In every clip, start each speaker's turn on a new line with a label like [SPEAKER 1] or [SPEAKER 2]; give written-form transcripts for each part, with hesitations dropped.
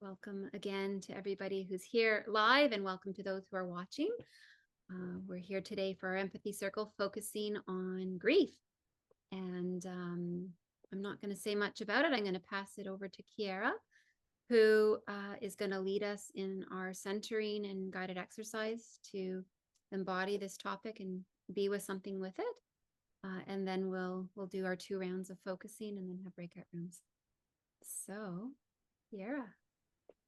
[SPEAKER 1] Welcome again to everybody who's here live, and welcome to those who are watching. We're here today for our empathy circle focusing on grief. And I'm not going to say much about it. I'm going to pass it over to Ciara, who is going to lead us in our centering and guided exercise to embody this topic and be with something with it. And then we'll do our 2 rounds of focusing and then have breakout rooms. So, Ciara.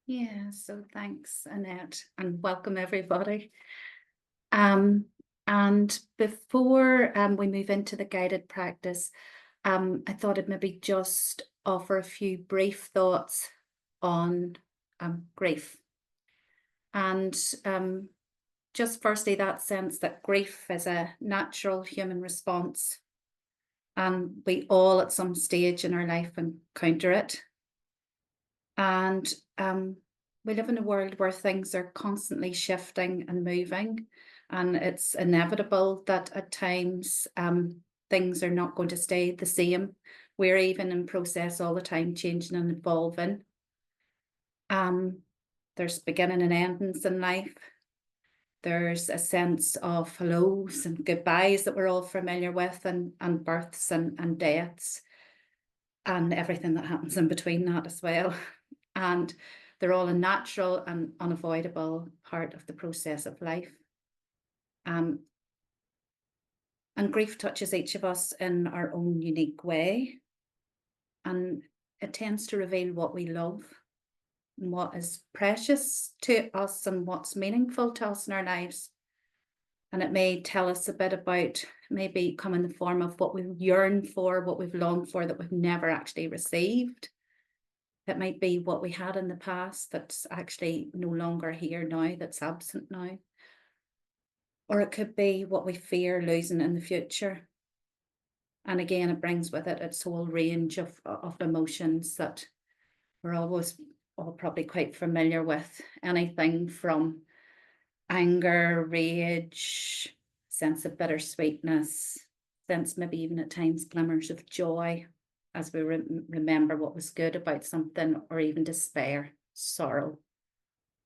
[SPEAKER 2] Yeah, so thanks, Annette, and welcome everybody. And before we move into the guided practice, I thought I'd maybe just offer a few brief thoughts on grief. And just firstly, that sense that grief is a natural human response, and we all at some stage in our life encounter it. And we live in a world where things are constantly shifting and moving, and it's inevitable that at times things are not going to stay the same. We're even in process all the time, changing and evolving. There's beginning and endings in life. There's a sense of hellos and goodbyes that we're all familiar with, and births and deaths, and everything that happens in between that as well. And they're all a natural and unavoidable part of the process of life. And grief touches each of us in our own unique way. And it tends to reveal what we love and what is precious to us and what's meaningful to us in our lives. And it may tell us a bit about, maybe come in the form of what we yearn for, what we've longed for that we've never actually received. It might be what we had in the past that's actually no longer here now, that's absent now. Or it could be what we fear losing in the future. And again, it brings with it its whole range of emotions that we're always all probably quite familiar with. Anything from anger, rage, sense of bittersweetness, sense maybe even at times glimmers of joy, as we remember what was good about something, or even despair, sorrow,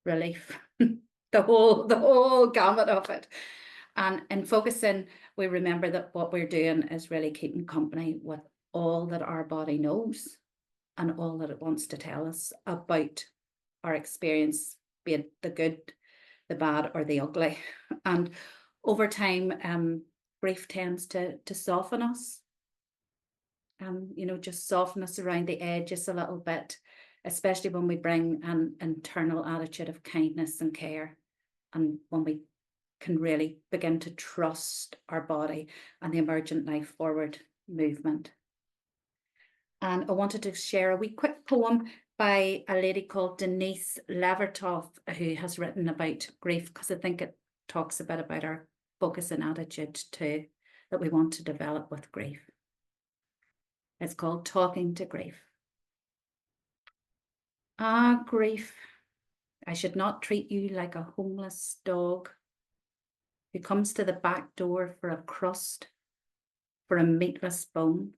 [SPEAKER 2] relief, the whole gamut of it. And in focusing, we remember that what we're doing is really keeping company with all that our body knows and all that it wants to tell us about our experience, be it the good, the bad, or the ugly. And over time, grief tends to soften us. Just soften us around the edges a little bit, especially when we bring an internal attitude of kindness and care, and when we can really begin to trust our body and the emergent life forward movement. And I wanted to share a wee quick poem by a lady called Denise Levertov, who has written about grief, because I think it talks a bit about our focus and attitude too, that we want to develop with grief. It's called Talking to Grief. Ah, grief, I should not treat you like a homeless dog who comes to the back door for a crust, for a meatless bone.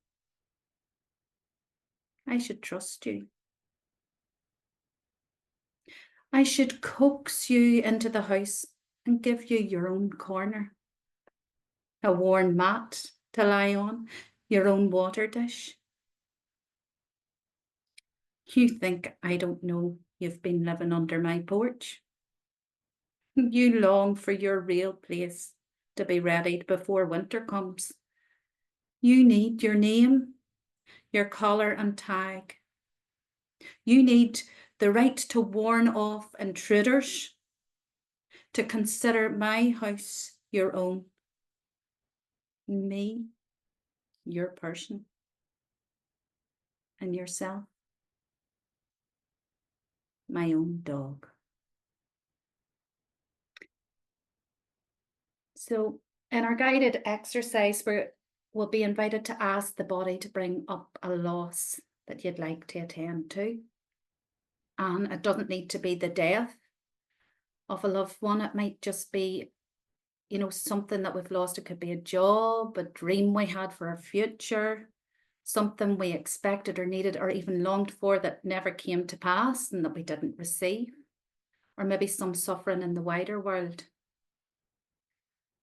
[SPEAKER 2] I should trust you. I should coax you into the house and give you your own corner, a worn mat to lie on, your own water dish. You think I don't know you've been living under my porch. You long for your real place to be readied before winter comes. You need your name, your collar and tag. You need the right to warn off intruders, to consider my house your own, me, your person, and yourself, my own dog. So in our guided exercise, we'll be invited to ask the body to bring up a loss that you'd like to attend to. And it doesn't need to be the death of a loved one. It might just be, something that we've lost. It could be a job, a dream we had for our future, something we expected or needed or even longed for that never came to pass and that we didn't receive, or maybe some suffering in the wider world.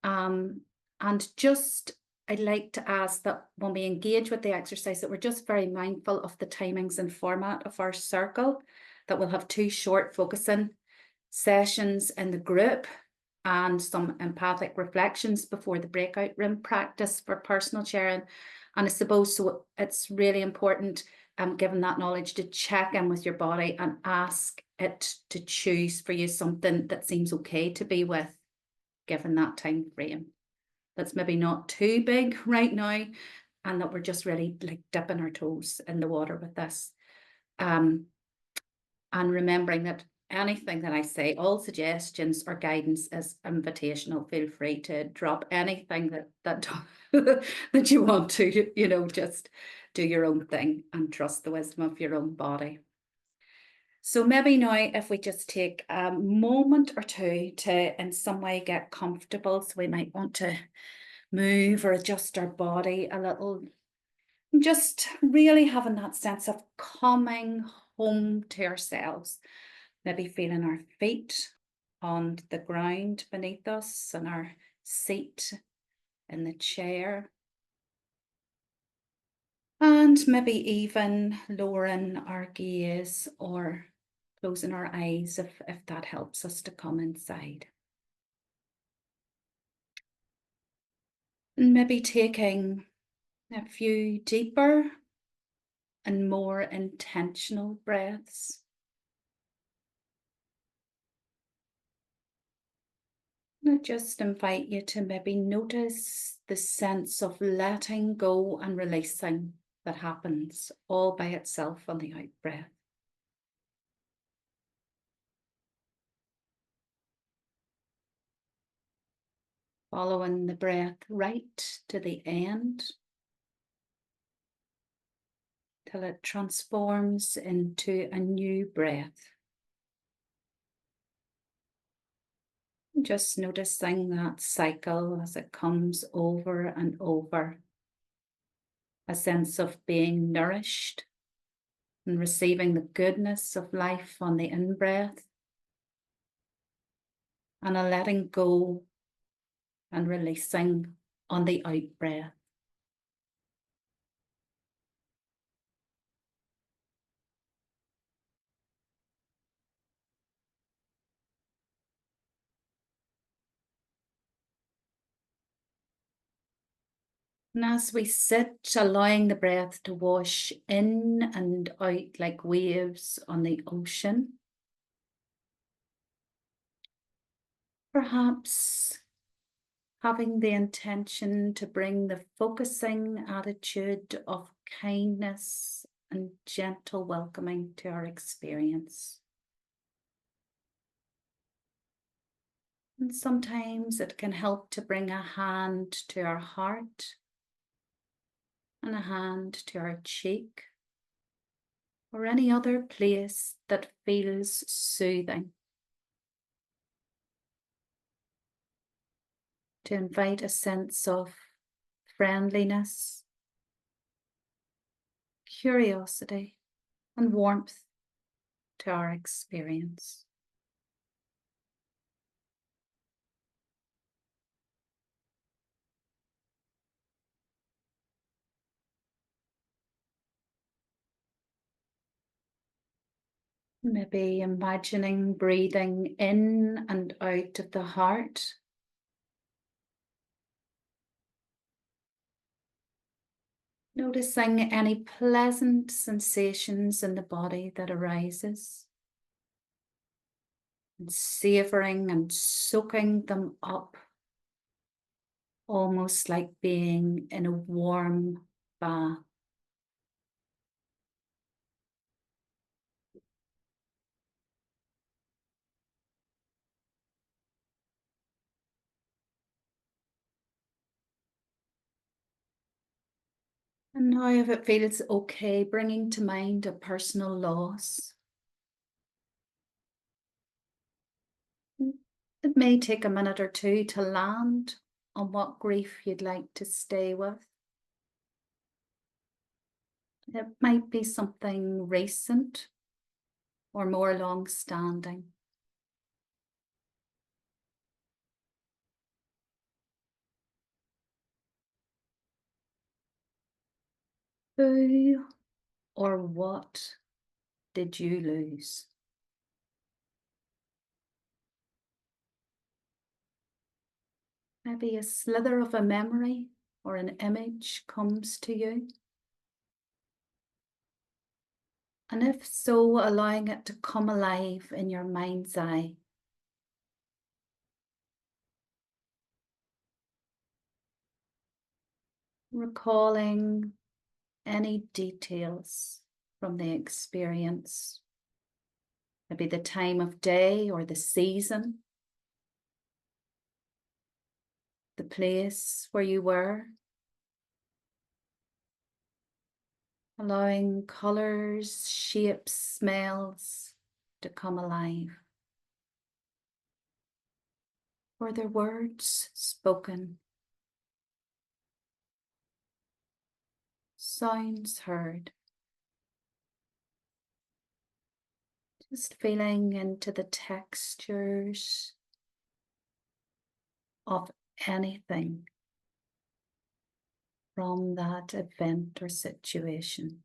[SPEAKER 2] And just, I'd like to ask that when we engage with the exercise, that we're just very mindful of the timings and format of our circle, that we'll have 2 short focusing sessions in the group and some empathic reflections before the breakout room practice for personal sharing. And I suppose so it's really important, given that knowledge, to check in with your body and ask it to choose for you something that seems okay to be with, given that time frame. That's maybe not too big right now, and that we're just really like dipping our toes in the water with this. And remembering that anything that I say, all suggestions or guidance is invitational. Feel free to drop anything that that you want to, you know, just do your own thing and trust the wisdom of your own body. So maybe now if we just take a moment or two to in some way get comfortable, so we might want to move or adjust our body a little, just really having that sense of coming home to ourselves, maybe feeling our feet on the ground beneath us and our seat in the chair. And maybe even lowering our gaze or closing our eyes if that helps us to come inside. And maybe taking a few deeper and more intentional breaths. I just invite you to maybe notice the sense of letting go and releasing that happens all by itself on the out breath. Following the breath right to the end till it transforms into a new breath. Just noticing that cycle as it comes over and over. A sense of being nourished and receiving the goodness of life on the in-breath, and a letting go and releasing on the out-breath. And as we sit, allowing the breath to wash in and out like waves on the ocean, perhaps having the intention to bring the focusing attitude of kindness and gentle welcoming to our experience. And sometimes it can help to bring a hand to our heart and a hand to our cheek or any other place that feels soothing. To invite a sense of friendliness, curiosity, and warmth to our experience. Maybe imagining breathing in and out of the heart. Noticing any pleasant sensations in the body that arises. And savouring and soaking them up. Almost like being in a warm bath. And now if it feels okay, bringing to mind a personal loss. It may take a minute or two to land on what grief you'd like to stay with. It might be something recent or more long-standing. Who or what did you lose? Maybe a slither of a memory or an image comes to you. And if so, allowing it to come alive in your mind's eye. Recalling any details from the experience. Maybe the time of day or the season. The place where you were. Allowing colours, shapes, smells to come alive. Were there words spoken? Sounds heard? Just feeling into the textures of anything from that event or situation.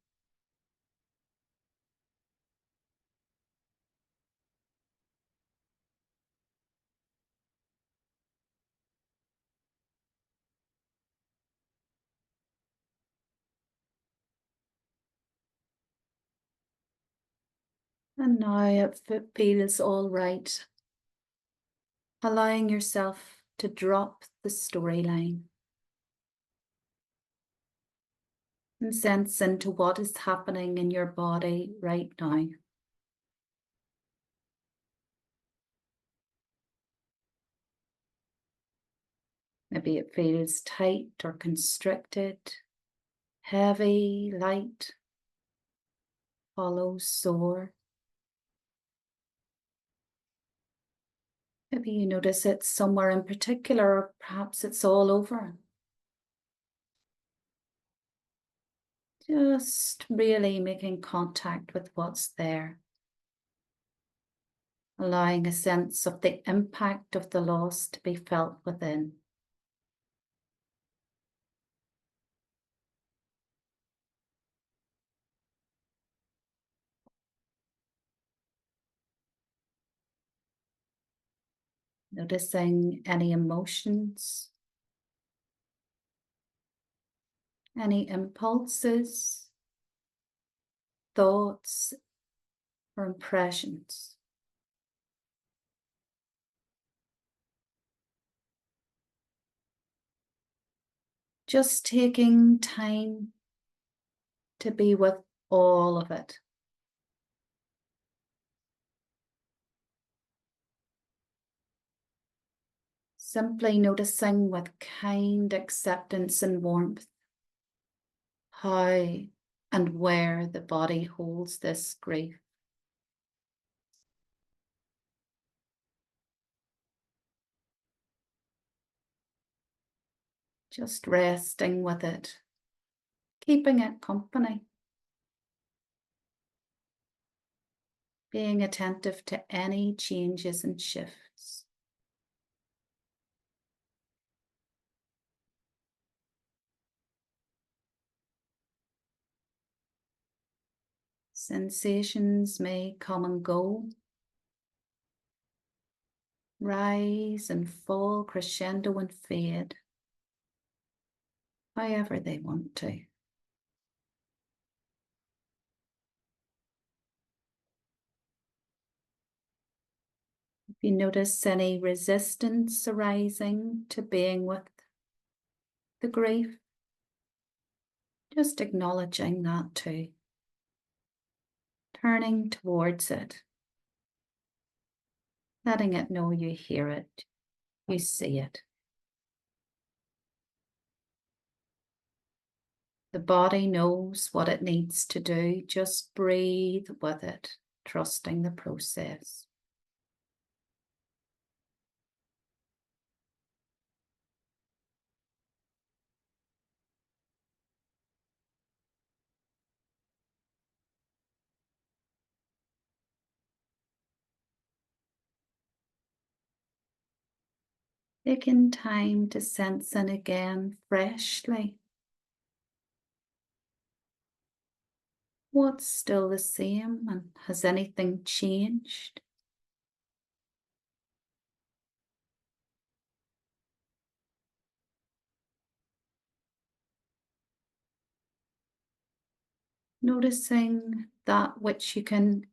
[SPEAKER 2] And now, if it feels all right, allowing yourself to drop the storyline and sense into what is happening in your body right now. Maybe it feels tight or constricted, heavy, light, hollow, sore. Maybe you notice it somewhere in particular, or perhaps it's all over. Just really making contact with what's there. Allowing a sense of the impact of the loss to be felt within. Noticing any emotions, any impulses, thoughts, or impressions. Just taking time to be with all of it. Simply noticing with kind acceptance and warmth how and where the body holds this grief. Just resting with it, keeping it company. Being attentive to any changes and shifts. Sensations may come and go, rise and fall, crescendo and fade, however they want to. If you notice any resistance arising to being with the grief, just acknowledging that too. Turning towards it, letting it know you hear it, you see it. The body knows what it needs to do, just breathe with it, trusting the process. Taking time to sense in again freshly. What's still the same, and has anything changed? Noticing that which you can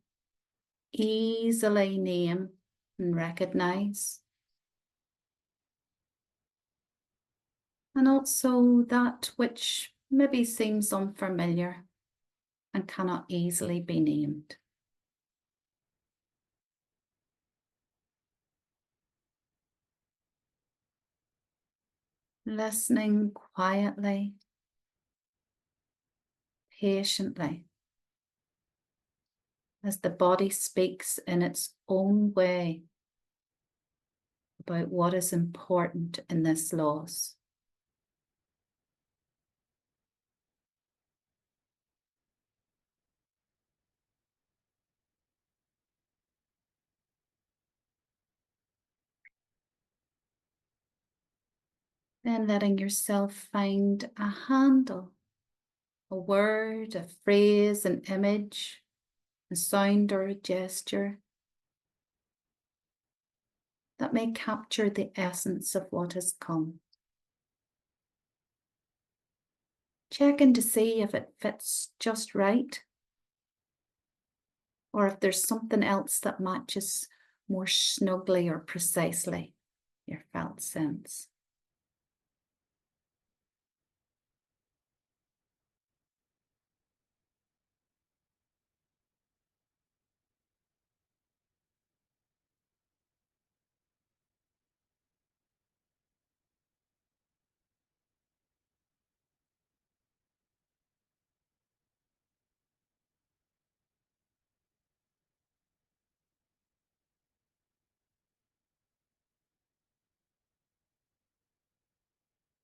[SPEAKER 2] easily name and recognize. And also that which maybe seems unfamiliar and cannot easily be named. Listening quietly, patiently, as the body speaks in its own way about what is important in this loss. Then letting yourself find a handle, a word, a phrase, an image, a sound or a gesture that may capture the essence of what has come. Checking to see if it fits just right, or if there's something else that matches more snugly or precisely your felt sense.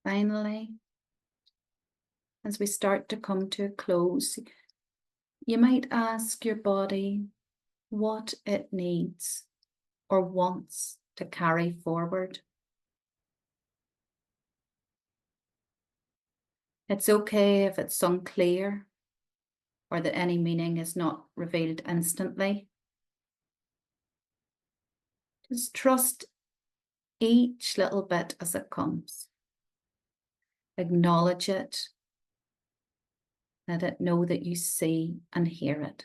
[SPEAKER 2] Finally, as we start to come to a close, you might ask your body what it needs or wants to carry forward. It's okay if it's unclear or that any meaning is not revealed instantly. Just trust each little bit as it comes. Acknowledge it. Let it know that you see and hear it.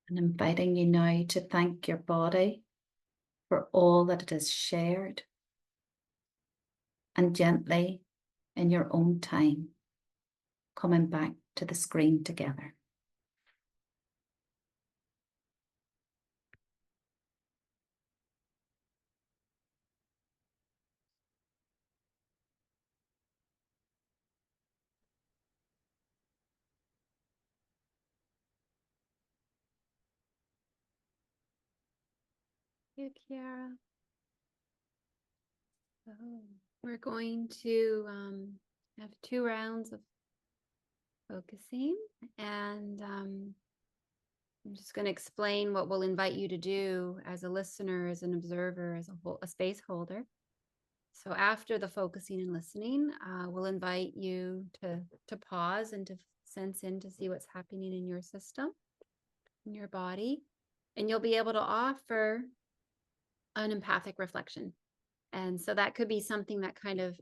[SPEAKER 2] And inviting you now to thank your body for all that it has shared, and gently, in your own time, coming back to the screen together.
[SPEAKER 1] Thank you, Ciara. So we're going to have 2 rounds of focusing, and I'm just going to explain what we'll invite you to do as a listener, as an observer, as a space holder. So after the focusing and listening, we'll invite you to pause and to sense in to see what's happening in your system, in your body, and you'll be able to offer an empathic reflection. And so that could be something that kind of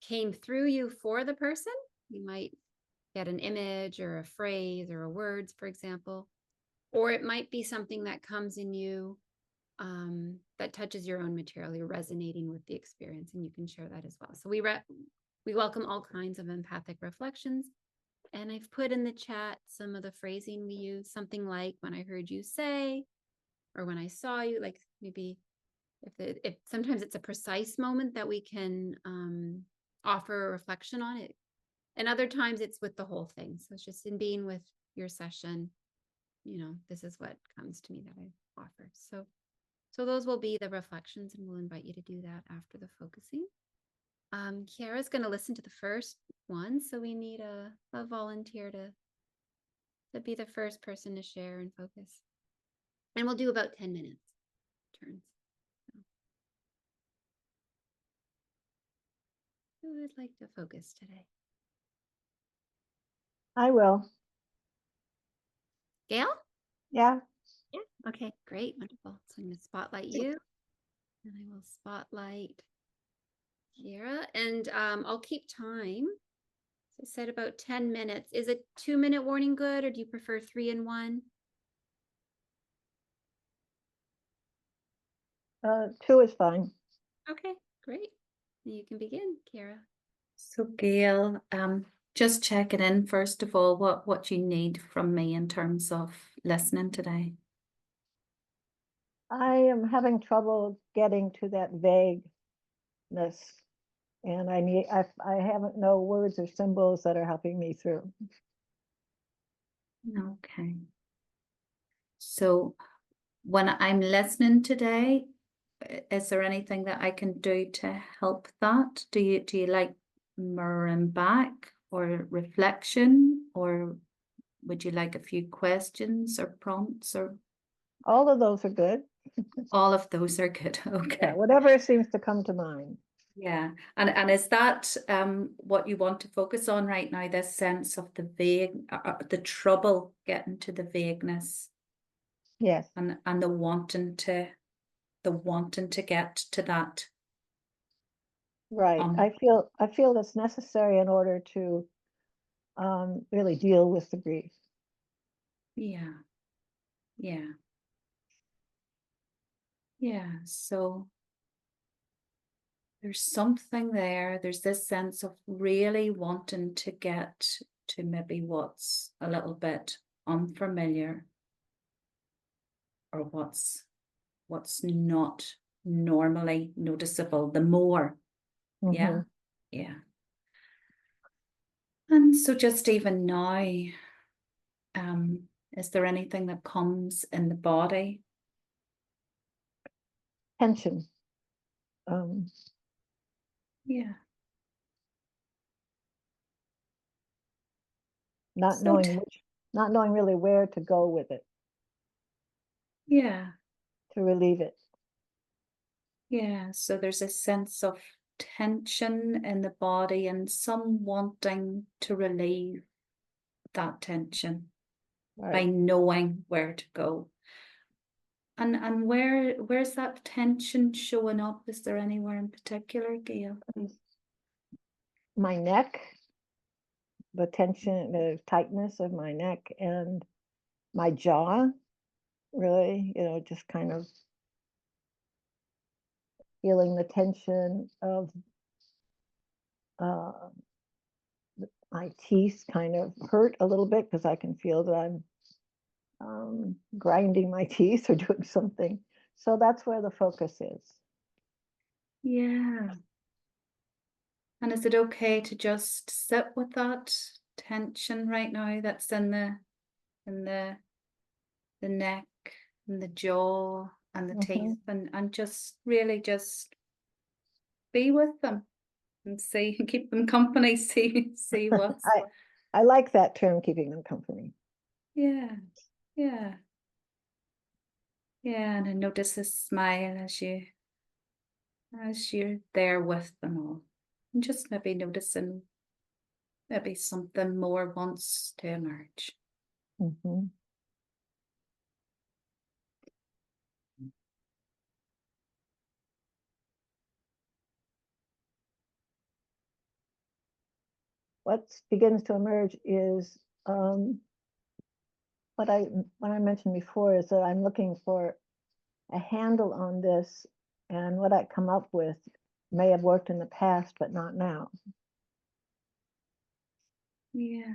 [SPEAKER 1] came through you for the person. You might get an image or a phrase or a words, for example, or it might be something that comes in you that touches your own material. You're resonating with the experience, and you can share that as well. So we welcome all kinds of empathic reflections. And I've put in the chat some of the phrasing we use, something like when I heard you say, or when I saw you, like maybe if sometimes it's a precise moment that we can offer a reflection on it. And other times it's with the whole thing. So it's just in being with your session, this is what comes to me that I offer. So So those will be the reflections, and we'll invite you to do that after the focusing. Ciara's going to listen to the first one, so we need a volunteer to be the first person to share and focus. And we'll do about 10 minutes turns. Who would like to focus today?
[SPEAKER 3] I will.
[SPEAKER 1] Gail?
[SPEAKER 3] Yeah.
[SPEAKER 1] Yeah. Okay, great, wonderful. So I'm going to spotlight you, and I will spotlight Ciara, and I'll keep time. So I said about 10 minutes. Is a 2-minute warning good, or do you prefer 3 and 1?
[SPEAKER 3] 2 is fine.
[SPEAKER 1] Okay, great. You can begin, Ciara.
[SPEAKER 2] So Gail, just checking in first of all, what you need from me in terms of listening today.
[SPEAKER 3] I am having trouble getting to that vagueness, and I haven't no words or symbols that are helping me through.
[SPEAKER 2] Okay. So when I'm listening today, is there anything that I can do to help that? Do you like mirroring back or reflection, or would you like a few questions or prompts, or
[SPEAKER 3] All of those are good.
[SPEAKER 2] all of those are good? Okay.
[SPEAKER 3] Yeah, whatever seems to come to mind.
[SPEAKER 2] Yeah, and is that what you want to focus on right now? This sense of the vague, the trouble getting to the vagueness,
[SPEAKER 3] Yes,
[SPEAKER 2] and the wanting to get to that.
[SPEAKER 3] right. I feel that's necessary in order to really deal with the grief.
[SPEAKER 2] Yeah, yeah, yeah. So there's something there. There's this sense of really wanting to get to maybe what's a little bit unfamiliar, or what's not normally noticeable, the more. Yeah, yeah. And so just even now, is there anything that comes in the body?
[SPEAKER 3] Tension.
[SPEAKER 2] Yeah.
[SPEAKER 3] Not
[SPEAKER 2] So
[SPEAKER 3] not knowing really where to go with it
[SPEAKER 2] yeah,
[SPEAKER 3] to relieve it.
[SPEAKER 2] yeah. So there's a sense of tension in the body and some wanting to relieve that tension by
[SPEAKER 3] Right.
[SPEAKER 2] knowing where to go. And where's that tension showing up? Is there anywhere in particular, Gail?
[SPEAKER 3] My neck, the tension, the tightness of my neck, and my jaw, really, just kind of feeling the tension of uh, my teeth kind of hurt a little bit because I can feel that I'm grinding my teeth or doing something. So that's where the focus is.
[SPEAKER 2] Yeah. And is it okay to just sit with that tension right now that's in the neck and the jaw and the teeth, and just really just be with them and see, keep them company, see what's.
[SPEAKER 3] I like that term, keeping them company.
[SPEAKER 2] Yeah, yeah, yeah. And I notice a smile as you're there with them all, and just maybe noticing maybe something more wants to emerge.
[SPEAKER 3] What begins to emerge is what I mentioned before, is that I'm looking for a handle on this, and what I come up with may have worked in the past, but not now.
[SPEAKER 2] Yeah.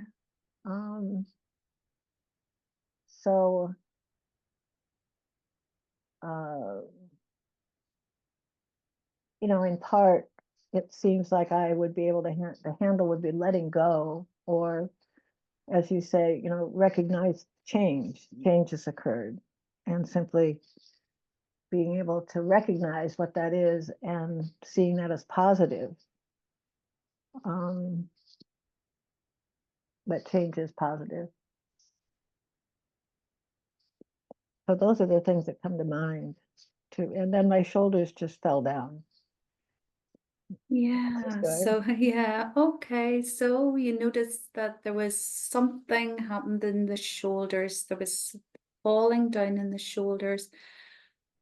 [SPEAKER 3] So in part, it seems like I would be able to, the handle would be letting go, or as you say, recognize change has occurred, and simply being able to recognize what that is and seeing that as positive. That change is positive. So those are the things that come to mind too. And then my shoulders just fell down.
[SPEAKER 2] Yeah,
[SPEAKER 3] good.
[SPEAKER 2] so yeah, okay. So you noticed that there was something happened in the shoulders. There was falling down in the shoulders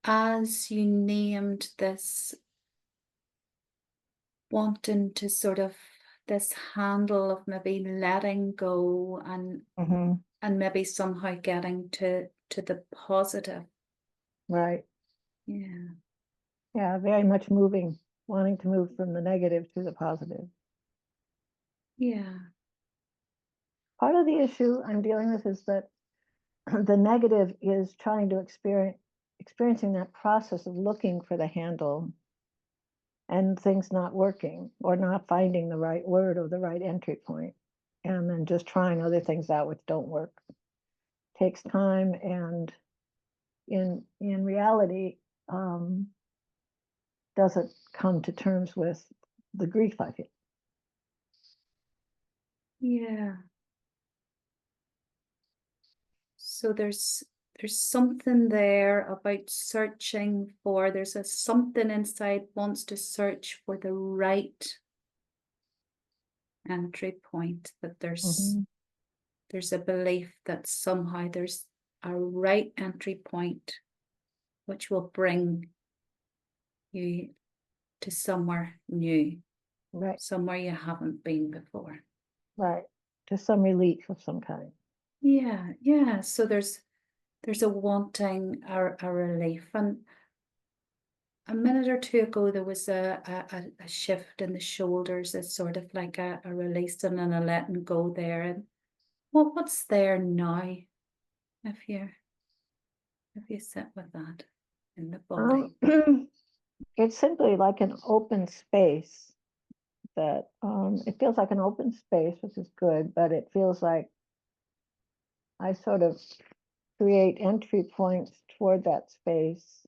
[SPEAKER 2] as you named this wanting to sort of this handle of maybe letting go and
[SPEAKER 3] Mhm.
[SPEAKER 2] maybe somehow getting to the positive.
[SPEAKER 3] Right.
[SPEAKER 2] Yeah.
[SPEAKER 3] Yeah, very much moving, wanting to move from the negative to the positive.
[SPEAKER 2] Yeah.
[SPEAKER 3] Part of the issue I'm dealing with is that the negative is trying to experiencing that process of looking for the handle and things not working or not finding the right word or the right entry point, and then just trying other things out which don't work. Takes time, and in reality, doesn't come to terms with the grief I feel.
[SPEAKER 2] Yeah. So there's something there about searching for, there's a something inside wants to search for the right entry point, that
[SPEAKER 3] Mhm.
[SPEAKER 2] there's a belief that somehow there's a right entry point which will bring you to somewhere new,
[SPEAKER 3] Right,
[SPEAKER 2] somewhere you haven't been before.
[SPEAKER 3] right. Just some relief of some kind.
[SPEAKER 2] Yeah, yeah. So there's a wanting a relief. And a minute or two ago there was a shift in the shoulders. It's sort of like a releasing and a letting go there. And what's there now, if you sit with that in the body?
[SPEAKER 3] It's simply like an open space that it feels like an open space, which is good, but it feels like I sort of create entry points toward that space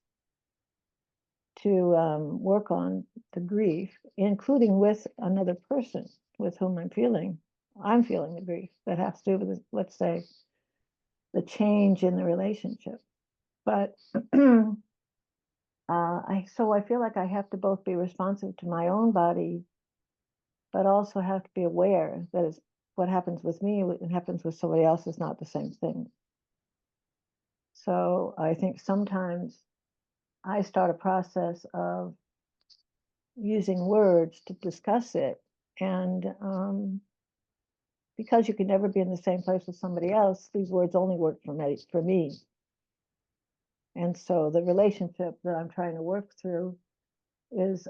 [SPEAKER 3] to work on the grief, including with another person with whom I'm feeling the grief that has to do with, let's say, the change in the relationship. But I feel like I have to both be responsive to my own body, but also have to be aware that it's what happens with me and happens with somebody else is not the same thing. So I think sometimes I start a process of using words to discuss it, and because you can never be in the same place with somebody else, these words only work for me. And so the relationship that I'm trying to work through is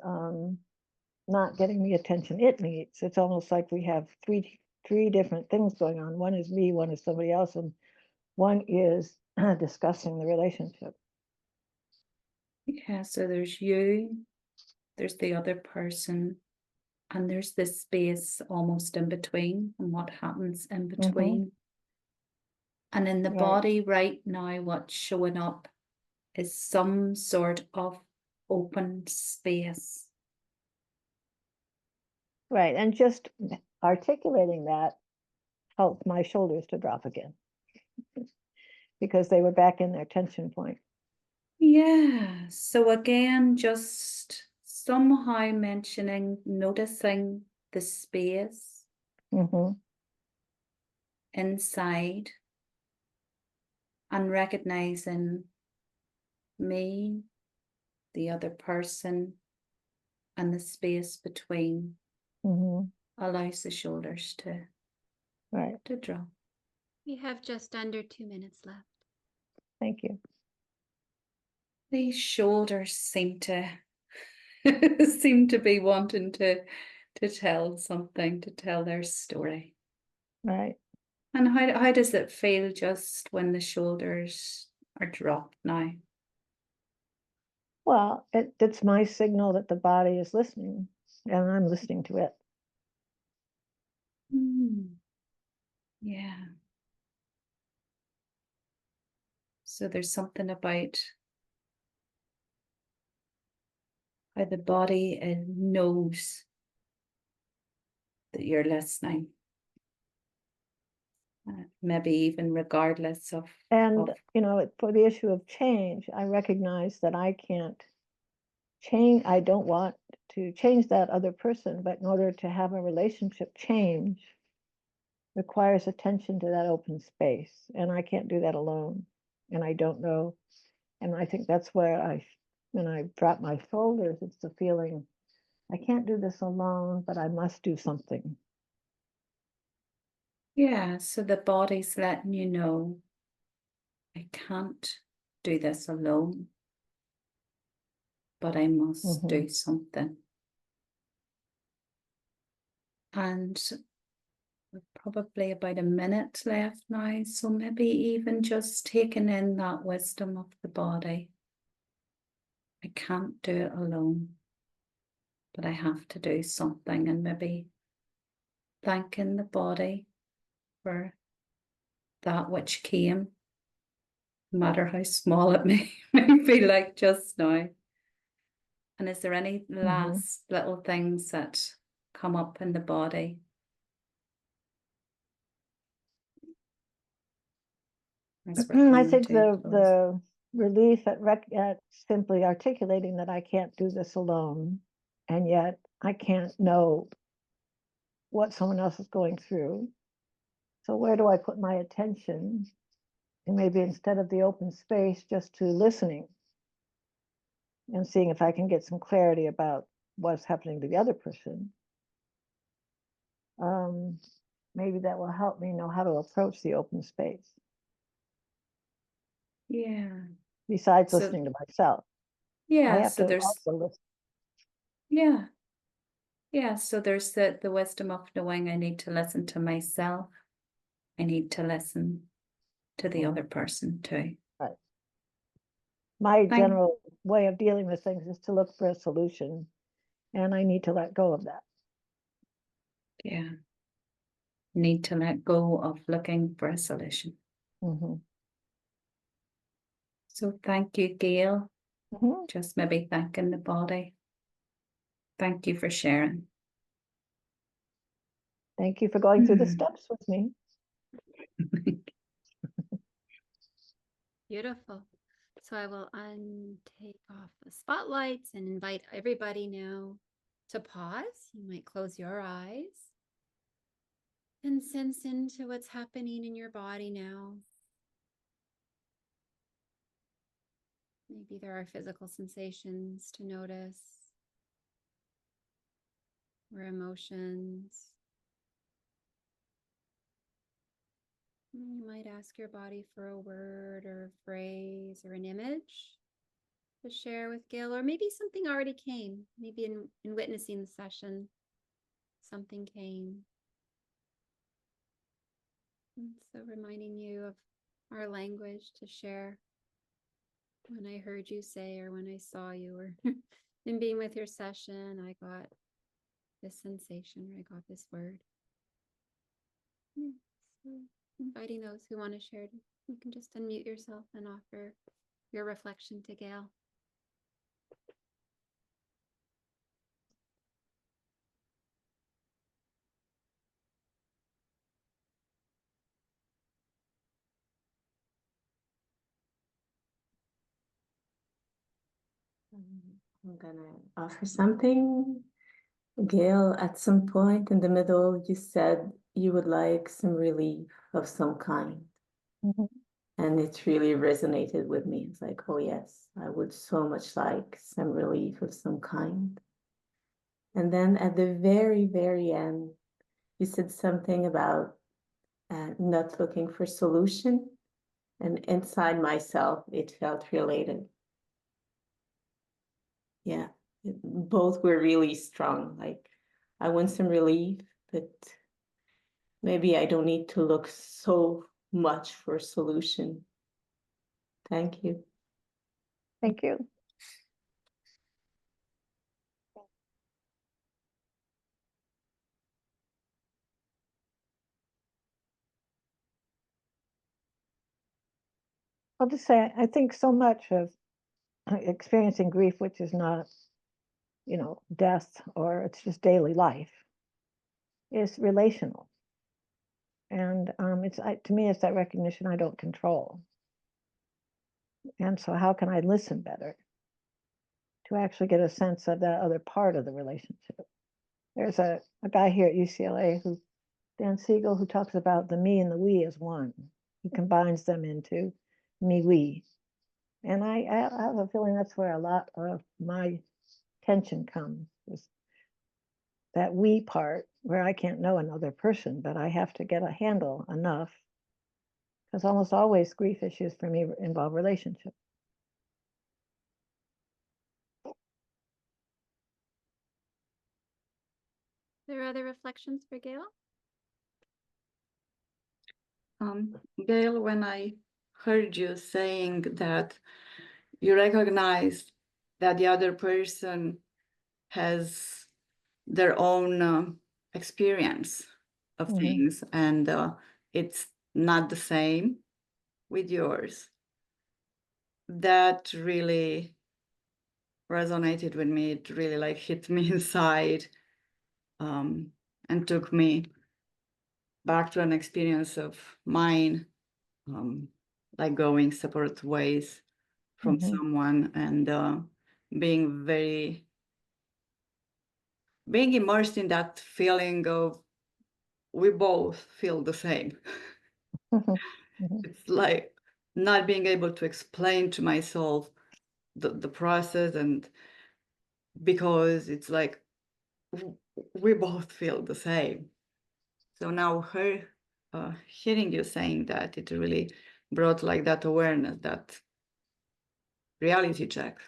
[SPEAKER 3] not getting the attention it needs. It's almost like we have three different things going on. One is me, one is somebody else, and one is discussing the relationship.
[SPEAKER 2] Yeah, so there's you, there's the other person, and there's this space almost in between, and what happens in between. And in the
[SPEAKER 3] Right.
[SPEAKER 2] body right now, what's showing up is some sort of open space.
[SPEAKER 3] Right. And just articulating that helped my shoulders to drop again because they were back in their tension point.
[SPEAKER 2] Yeah, so again, just somehow noticing the space inside and recognizing me, the other person, and the space between allows the shoulders to drop.
[SPEAKER 1] We have just under 2 minutes left.
[SPEAKER 3] Thank you.
[SPEAKER 2] These shoulders seem to be wanting to tell something, to tell their story.
[SPEAKER 3] Right.
[SPEAKER 2] And how does it feel just when the shoulders are dropped now?
[SPEAKER 3] Well, it's my signal that the body is listening, and I'm listening to it.
[SPEAKER 2] Yeah. So there's something about how the body knows that you're listening. Maybe even regardless of
[SPEAKER 3] And, you know, for the issue of change, I recognize that I can't change, I don't want to change that other person, but in order to have a relationship change requires attention to that open space. And I can't do that alone. And I don't know. And I think that's where when I drop my shoulders, it's the feeling, I can't do this alone, but I must do something.
[SPEAKER 2] yeah, so the body's letting you know, I can't do this alone, but I must do something. And we're probably about a minute left now, so maybe even just taking in that wisdom of the body. I can't do it alone, but I have to do something, and maybe thanking the body for that which came, no matter how small it may feel like just now. And is there any last little things that come up in the body?
[SPEAKER 3] I think the relief at simply articulating that I can't do this alone, and yet I can't know what someone else is going through. So where do I put my attention? And maybe instead of the open space, just to listening and seeing if I can get some clarity about what's happening to the other person. Maybe that will help me know how to approach the open space.
[SPEAKER 2] Yeah.
[SPEAKER 3] Besides listening to myself.
[SPEAKER 2] Yeah,
[SPEAKER 3] I have
[SPEAKER 2] so
[SPEAKER 3] to
[SPEAKER 2] there's
[SPEAKER 3] also listen.
[SPEAKER 2] Yeah. Yeah, so there's the wisdom of knowing I need to listen to myself. I need to listen to the other person too.
[SPEAKER 3] Right. My general way of dealing with things is to look for a solution, and I need to let go of that.
[SPEAKER 2] Yeah. Need to let go of looking for a solution. So thank you, Gail. Just maybe thanking the body. Thank you for sharing.
[SPEAKER 3] Thank you for going through the steps with me.
[SPEAKER 1] Beautiful. So I will take off the spotlights and invite everybody now to pause. You might close your eyes and sense into what's happening in your body now. Maybe there are physical sensations to notice or emotions. You might ask your body for a word or a phrase or an image to share with Gail, or maybe something already came. Maybe in witnessing the session, something came. And so reminding you of our language to share when I heard you say, or when I saw you, or in being with your session, I got this sensation, or I got this word. Yeah, so inviting those who want to share, you can just unmute yourself and offer your reflection to Gail.
[SPEAKER 4] I'm gonna offer something. Gail, at some point in the middle, you said you would like some relief of some kind. And it really resonated with me. It's like, oh yes, I would so much like some relief of some kind. And then at the very, very end, you said something about not looking for solution. And inside myself, it felt related. Yeah, both were really strong. Like, I want some relief, but maybe I don't need to look so much for a solution. Thank you.
[SPEAKER 3] Thank you. I'll just say, I think so much of experiencing grief, which is not death, or it's just daily life, is relational. And to me, it's that recognition I don't control. And so how can I listen better to actually get a sense of that other part of the relationship? There's a guy here at UCLA, Dan Siegel, who talks about the me and the we as one. He combines them into me, we. And I have a feeling that's where a lot of my tension comes, is that we part, where I can't know another person, but I have to get a handle enough, because almost always grief issues for me involve relationships.
[SPEAKER 1] There are other reflections for Gail?
[SPEAKER 5] Gail, when I heard you saying that you recognize that the other person has their own experience of things, and it's not the same with yours, that really resonated with me. It really like hit me inside, and took me back to an experience of mine, like going separate ways from someone, and being immersed in that feeling of we both feel the same. It's like not being able to explain to myself the process, and because it's like we both feel the same. So now hearing you saying that, it really brought like that awareness, that reality check.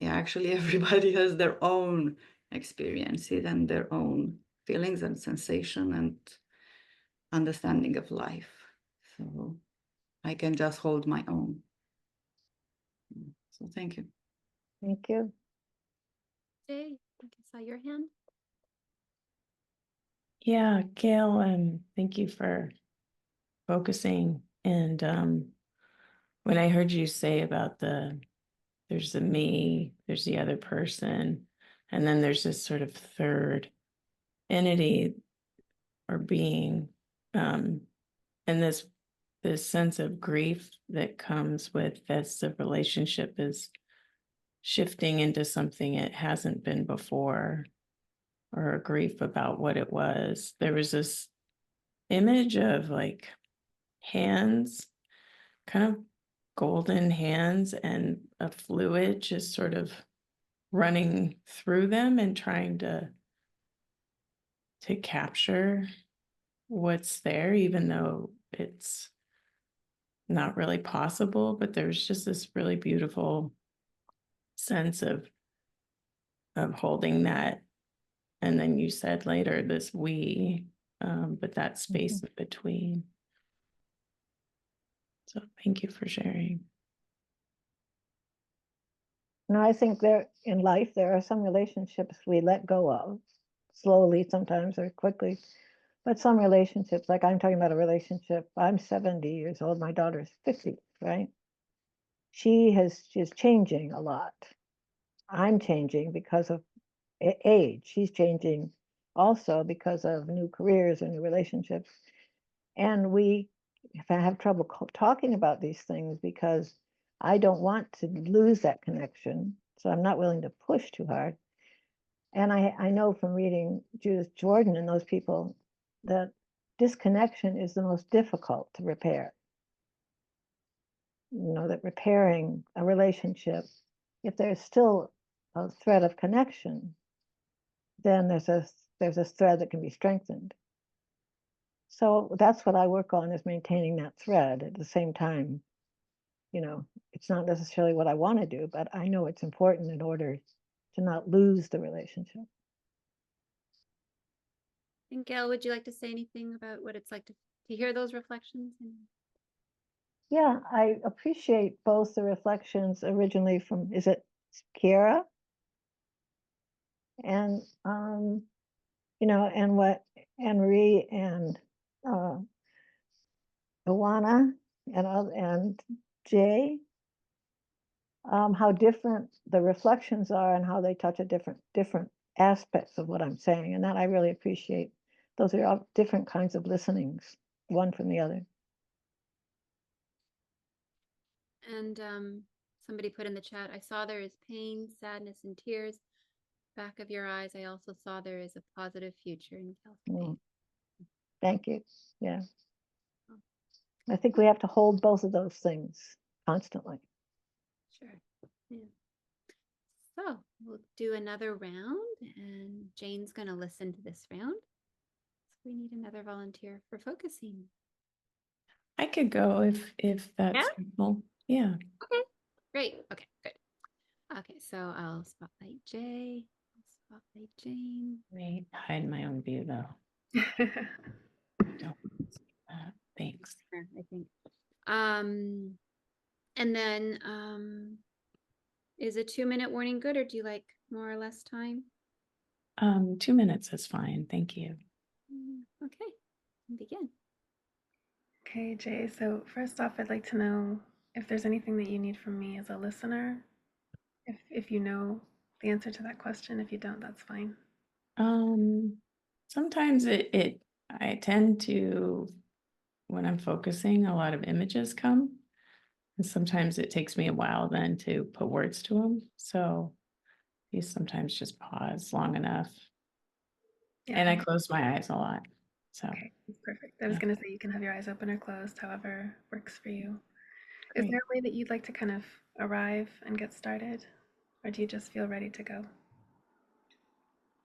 [SPEAKER 5] Yeah, actually everybody has their own experiences and their own feelings and sensation and understanding of life. So I can just hold my own. So thank you.
[SPEAKER 3] Thank you.
[SPEAKER 1] Jay, I think I saw your hand.
[SPEAKER 6] Yeah, Gail, thank you for focusing. And when I heard you say about there's the me, there's the other person, and then there's this sort of third entity or being, and this sense of grief that comes with as the relationship is shifting into something it hasn't been before, or a grief about what it was. There was this image of like hands, kind of golden hands, and a fluid just sort of running through them and trying to capture what's there, even though it's not really possible. But there's just this really beautiful sense of holding that. And then you said later this we, but that space in between. So thank you for sharing.
[SPEAKER 3] No, I think in life, there are some relationships we let go of slowly sometimes, or quickly. But some relationships, like I'm talking about a relationship, I'm 70 years old, my daughter's 50, right? She's changing a lot. I'm changing because of age. She's changing also because of new careers and new relationships. And we have trouble talking about these things because I don't want to lose that connection. So I'm not willing to push too hard. And I know from reading Judith Jordan and those people that disconnection is the most difficult to repair. That repairing a relationship, if there's still a thread of connection, then there's a thread that can be strengthened. So that's what I work on, is maintaining that thread. At the same time, it's not necessarily what I want to do, but I know it's important in order to not lose the relationship.
[SPEAKER 1] And Gail, would you like to say anything about what it's like to hear those reflections?
[SPEAKER 3] Yeah, I appreciate both the reflections originally from, is it Ciara? And, and what Anne-Marie and Iwana and Jay how different the reflections are and how they touch a different aspects of what I'm saying. And that I really appreciate. Those are all different kinds of listenings, one from the other.
[SPEAKER 1] And somebody put in the chat, I saw there is pain, sadness, and tears. Back of your eyes, I also saw there is a positive future in Cal's.
[SPEAKER 3] Thank you. Yeah. I think we have to hold both of those things constantly.
[SPEAKER 1] Sure. Yeah. So we'll do another round, and Jane's going to listen to this round. So we need another volunteer for focusing.
[SPEAKER 6] I could go if that's
[SPEAKER 1] Yeah?
[SPEAKER 6] helpful. Yeah.
[SPEAKER 1] Okay, great. Okay, good. Okay, so I'll spotlight Jay. I'll spotlight Jane.
[SPEAKER 6] Wait, hide my own view though. Don't see that. Thanks.
[SPEAKER 1] I think. And then is a 2-minute warning good, or do you like more or less time?
[SPEAKER 6] 2 minutes is fine. Thank you.
[SPEAKER 1] Okay, begin.
[SPEAKER 7] Okay, Jay, so first off, I'd like to know if there's anything that you need from me as a listener. If you know the answer to that question. If you don't, that's fine.
[SPEAKER 6] Sometimes I tend to, when I'm focusing, a lot of images come. And sometimes it takes me a while then to put words to them. So you sometimes just pause long enough.
[SPEAKER 7] Yeah.
[SPEAKER 6] And I close my eyes a lot. So
[SPEAKER 7] Okay, that's perfect. I was going to say you can have your eyes open or closed, however works for you.
[SPEAKER 6] Great.
[SPEAKER 7] Is there a way that you'd like to kind of arrive and get started? Or do you just feel ready to go?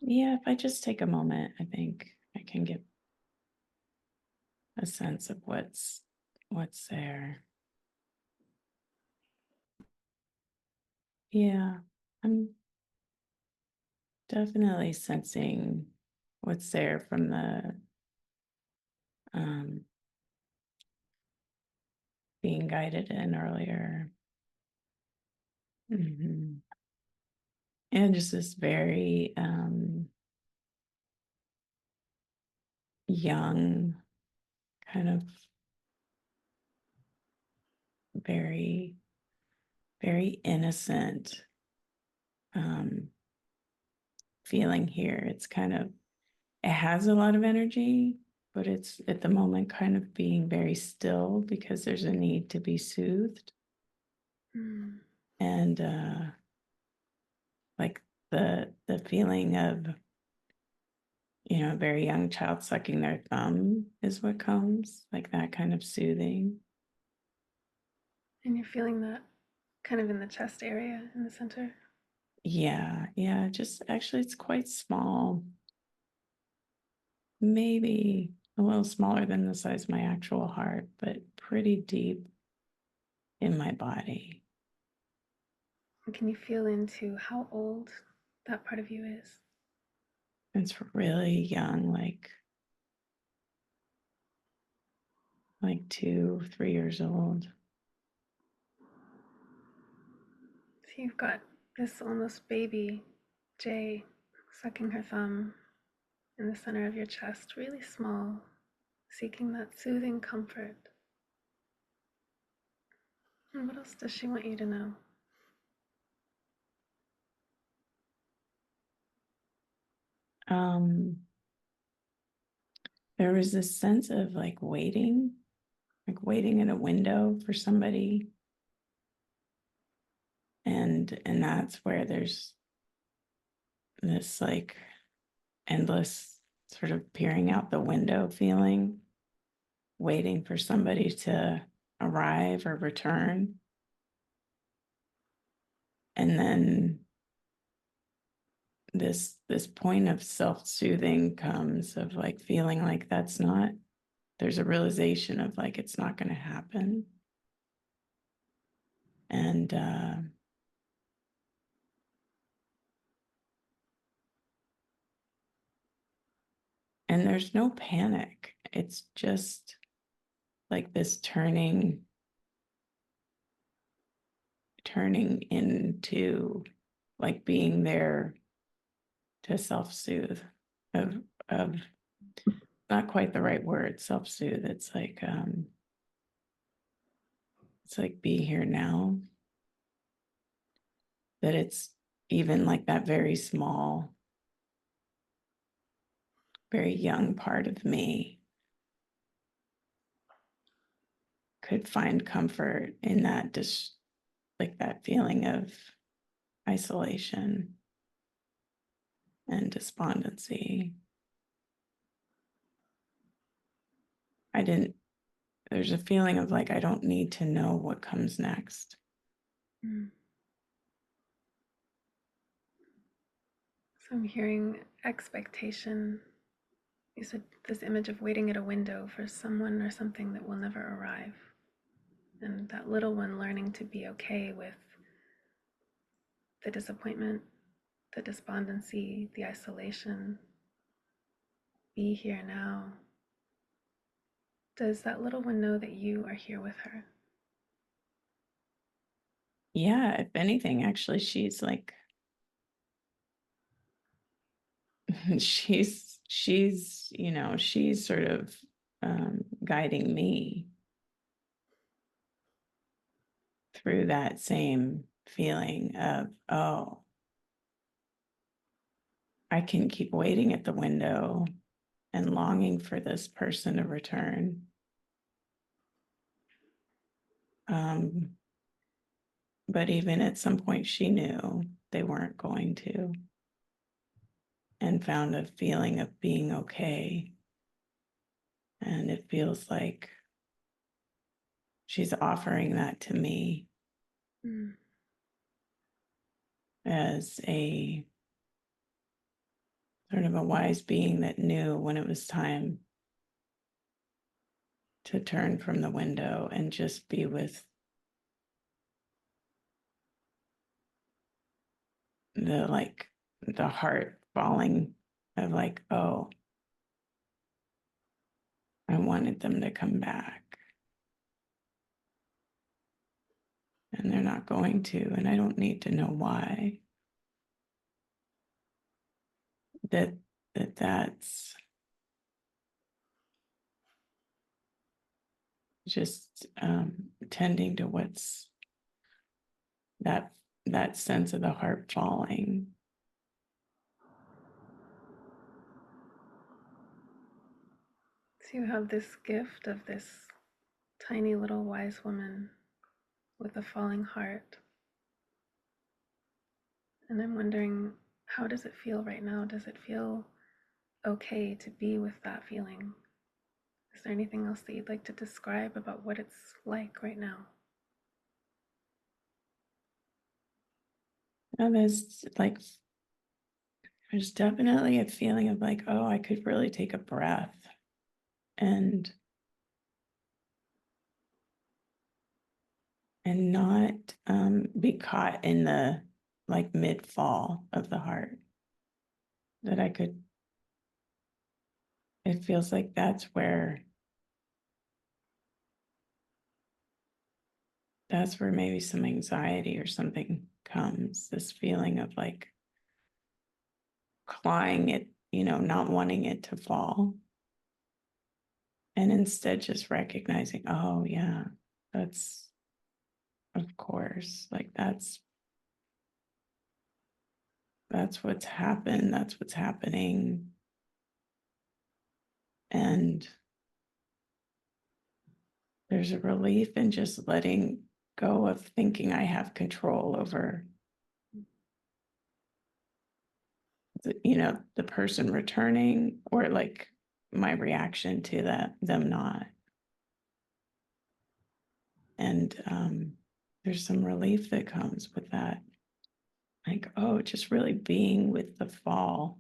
[SPEAKER 6] Yeah, if I just take a moment, I think I can get a sense of what's there. Yeah, I'm definitely sensing what's there from the being guided in earlier. And just this very young, kind of very, very innocent feeling here. It's kind of, it has a lot of energy, but it's at the moment kind of being very still because there's a need to be soothed. And like the feeling of, you know, a very young child sucking their thumb is what comes, like that kind of soothing.
[SPEAKER 7] And you're feeling that kind of in the chest area in the center?
[SPEAKER 6] Yeah, just actually it's quite small. Maybe a little smaller than the size of my actual heart, but pretty deep in my body.
[SPEAKER 7] And can you feel into how old that part of you is?
[SPEAKER 6] It's really young, like 2, 3 years old.
[SPEAKER 7] So you've got this almost baby Jay sucking her thumb in the center of your chest, really small, seeking that soothing comfort. And what else does she want you to know?
[SPEAKER 6] There was this sense of like waiting in a window for somebody. And that's where there's this like endless sort of peering out the window feeling, waiting for somebody to arrive or return. And then this point of self-soothing comes of like feeling like there's a realization of like it's not going to happen. And there's no panic. It's just like this turning into like being there to self-soothe of not quite the right word, self-soothe. It's like be here now. that it's even like that very small, very young part of me could find comfort in that, just like that feeling of isolation and despondency. There's a feeling of like, I don't need to know what comes next.
[SPEAKER 7] Mm. So I'm hearing expectation. You said this image of waiting at a window for someone or something that will never arrive. And that little one learning to be okay with the disappointment, the despondency, the isolation. Be here now. Does that little one know that you are here with her?
[SPEAKER 6] Yeah, if anything, actually, she's like, she's she's sort of guiding me through that same feeling of, oh, I can keep waiting at the window and longing for this person to return. But even at some point, she knew they weren't going to, and found a feeling of being okay. And it feels like she's offering that to me as a sort of a wise being that knew when it was time to turn from the window and just be with the heart falling of like, oh, I wanted them to come back. And they're not going to, and I don't need to know why. That's just tending to what's that sense of the heart falling.
[SPEAKER 7] So you have this gift of this tiny little wise woman with a falling heart. And I'm wondering, how does it feel right now? Does it feel okay to be with that feeling? Is there anything else that you'd like to describe about what it's like right now?
[SPEAKER 6] And there's definitely a feeling of like, oh, I could really take a breath and not be caught in the like mid fall of the heart. That I could, it feels like that's where maybe some anxiety or something comes, this feeling of like clawing it, not wanting it to fall. And instead just recognizing, oh yeah, that's, of course, like that's what's happened, that's what's happening. And there's a relief in just letting go of thinking I have control over the person returning, or like my reaction to them not. And there's some relief that comes with that. Like, oh, just really being with the fall.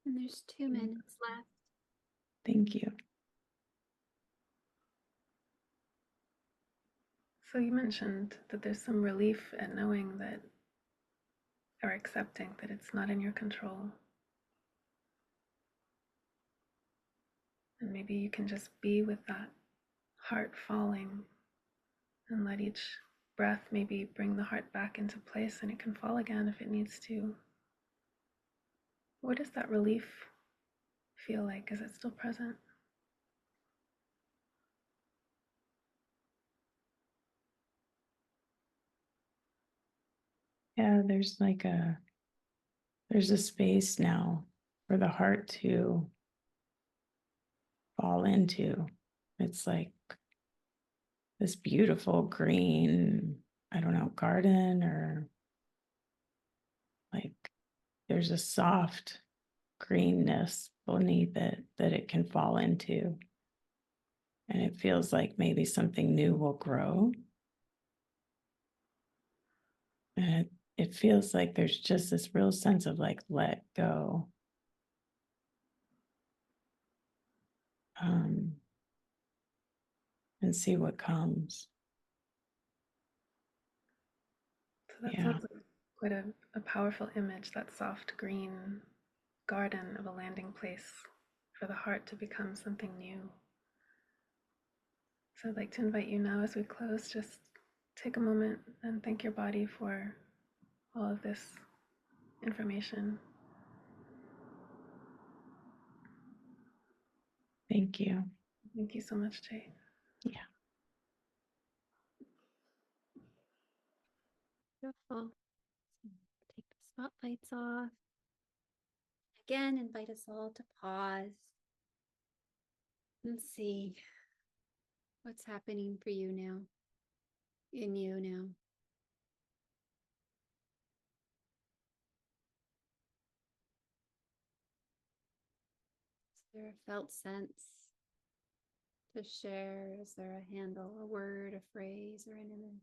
[SPEAKER 1] And there's 2 minutes left.
[SPEAKER 6] Thank you.
[SPEAKER 7] So you mentioned that there's some relief at knowing that, or accepting that it's not in your control. And maybe you can just be with that heart falling and let each breath maybe bring the heart back into place, and it can fall again if it needs to. What does that relief feel like? Is it still present?
[SPEAKER 6] Yeah, there's a space now for the heart to fall into. It's like this beautiful green, I don't know, garden, or like there's a soft greenness beneath it that it can fall into. And it feels like maybe something new will grow. And it feels like there's just this real sense of like, let go. And see what comes.
[SPEAKER 7] So that
[SPEAKER 6] Yeah.
[SPEAKER 7] sounds like quite a powerful image, that soft green garden of a landing place for the heart to become something new. So I'd like to invite you now as we close, just take a moment and thank your body for all of this information.
[SPEAKER 6] Thank you.
[SPEAKER 7] Thank you so much, Jay.
[SPEAKER 6] Yeah.
[SPEAKER 1] Beautiful. Take the spotlights off. Again, invite us all to pause and see what's happening for you now, in you now. Is there a felt sense to share? Is there a handle, a word, a phrase, or an image?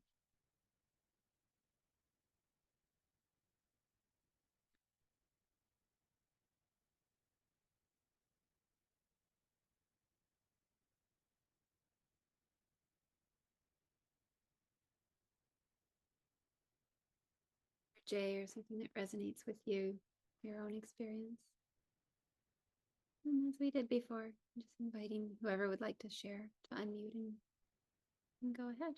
[SPEAKER 1] Jay, or something that resonates with you, your own experience. And as we did before, just inviting whoever would like to share to unmute and go ahead.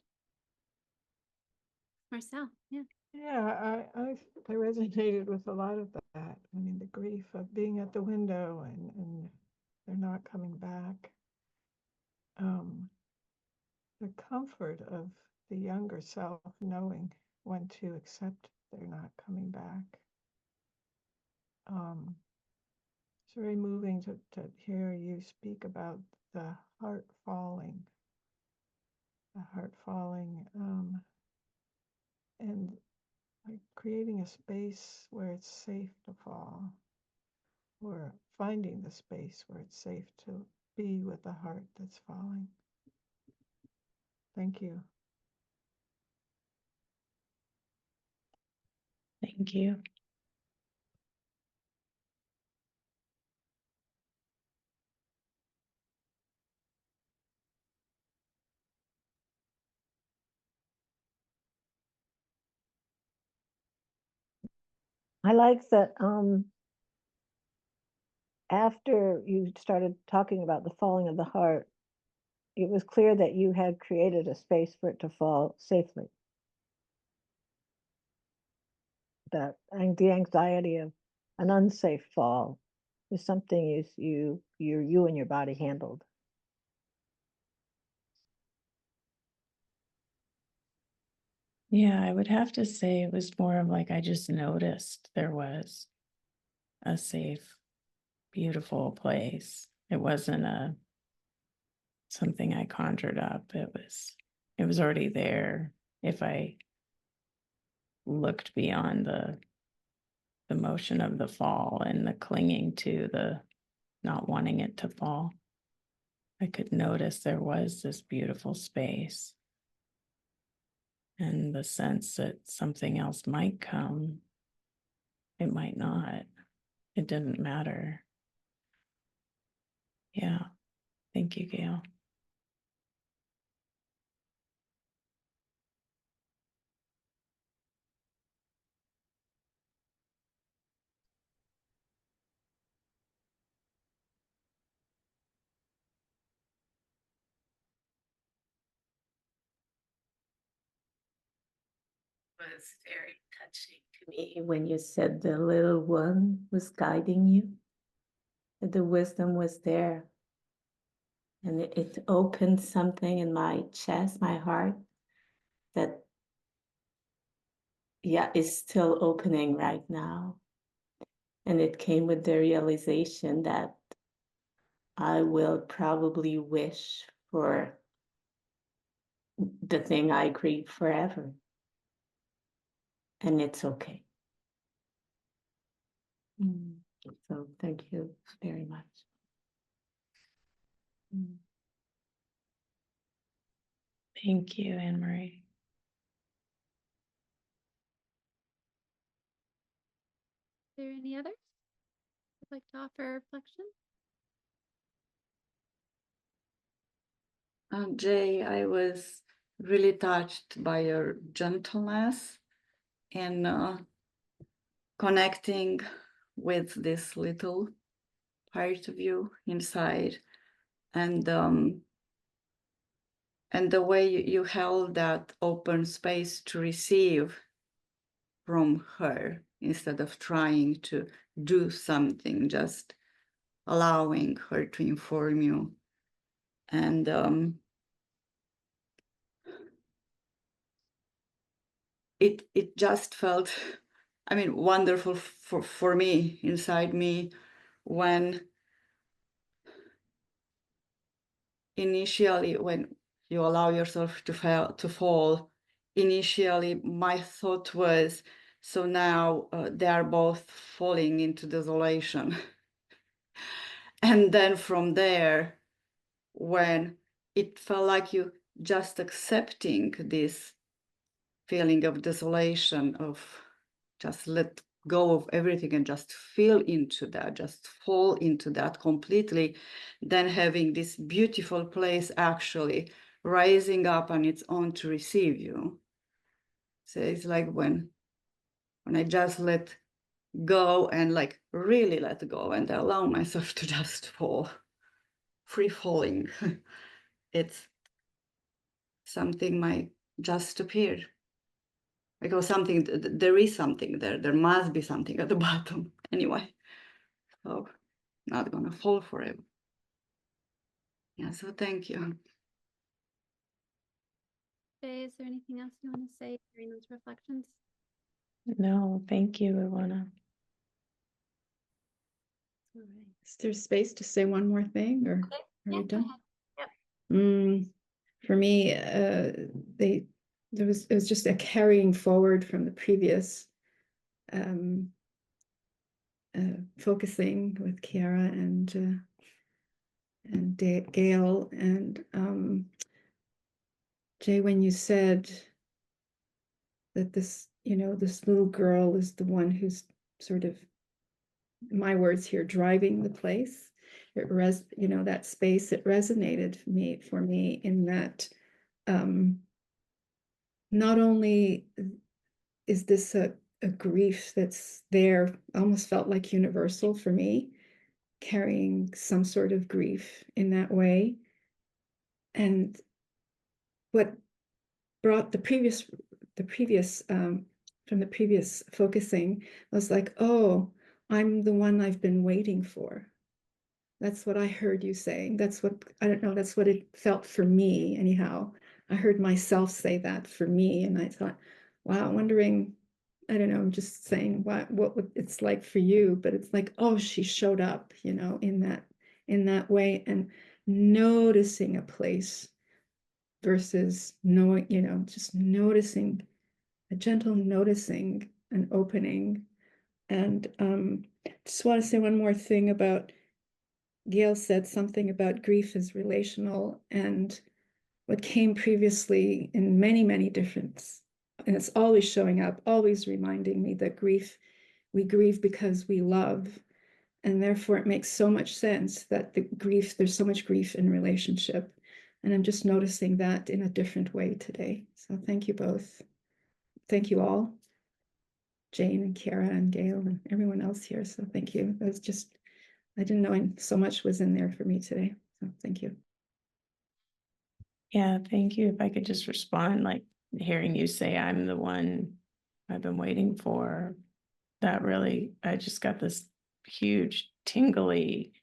[SPEAKER 1] Marcel, yeah.
[SPEAKER 3] Yeah, I resonated with a lot of that. I mean, the grief of being at the window and they're not coming back. The comfort of the younger self knowing when to accept they're not coming back. It's very moving to hear you speak about the heart falling, and like creating a space where it's safe to fall, or finding the space where it's safe to be with the heart that's falling. Thank you.
[SPEAKER 6] Thank you.
[SPEAKER 3] I like that after you started talking about the falling of the heart, it was clear that you had created a space for it to fall safely. That the anxiety of an unsafe fall is something you and your body handled.
[SPEAKER 6] Yeah, I would have to say it was more of like I just noticed there was a safe, beautiful place. It wasn't something I conjured up. It was already there. If I looked beyond the motion of the fall and the clinging to the not wanting it to fall, I could notice there was this beautiful space. And the sense that something else might come, it might not. It didn't matter. Yeah. Thank you, Gail.
[SPEAKER 4] Was very touching to me when you said the little one was guiding you, that the wisdom was there. And it opened something in my chest, my heart, that is still opening right now. And it came with the realization that I will probably wish for the thing I grieve forever. And it's okay. So thank you very much.
[SPEAKER 6] Thank you, Anne-Marie.
[SPEAKER 1] Is there any others would like to offer reflection?
[SPEAKER 5] Jay, I was really touched by your gentleness and connecting with this little part of you inside, and the way you held that open space to receive from her instead of trying to do something, just allowing her to inform you. And it just felt, I mean, wonderful for me, inside me, when initially, when you allow yourself to fall, initially my thought was, so now they are both falling into desolation. And then from there, when it felt like you just accepting this feeling of desolation, of just let go of everything and just feel into that, just fall into that completely, then having this beautiful place actually rising up on its own to receive you. So it's like when I just let go and like really let go and allow myself to just fall, free falling. It's something might just appear. Because something, there is something there. There must be something at the bottom anyway. So not gonna fall forever. Yeah, so thank you.
[SPEAKER 1] Jay, is there anything else you want to say during those reflections?
[SPEAKER 6] No, thank you, Ivana.
[SPEAKER 1] All right.
[SPEAKER 8] Is there space to say one more thing, or
[SPEAKER 1] Okay.
[SPEAKER 8] are
[SPEAKER 1] Yeah,
[SPEAKER 8] we
[SPEAKER 1] go
[SPEAKER 8] done?
[SPEAKER 1] ahead. Yep.
[SPEAKER 8] For me, it was just a carrying forward from the previous focusing with Ciara and Gail, and Jay, when you said that this little girl is the one who's sort of, my words here, driving the place. That space, it resonated for me in that not only is this a grief that's there, almost felt like universal for me, carrying some sort of grief in that way. And what brought the previous from the previous focusing was like, oh, I'm the one I've been waiting for. That's what I heard you saying. That's what, I don't know, that's what it felt for me anyhow. I heard myself say that for me, and I thought, wow, wondering, I don't know, I'm just saying what it's like for you, but it's like, oh, she showed up, in that way, and noticing a place versus knowing, just noticing, a gentle noticing, an opening. And just want to say one more thing about, Gail said something about grief is relational, and what came previously in many, many different, and it's always showing up, always reminding me that we grieve because we love, and therefore it makes so much sense that there's so much grief in relationship. And I'm just noticing that in a different way today. So thank you both. Thank you all, Jane and Ciara and Gail and everyone else here. So thank you. It was just, I didn't know so much was in there for me today. So thank you.
[SPEAKER 6] Yeah, thank you. If I could just respond, like hearing you say, I'm the one I've been waiting for, that really, I just got this huge tingly,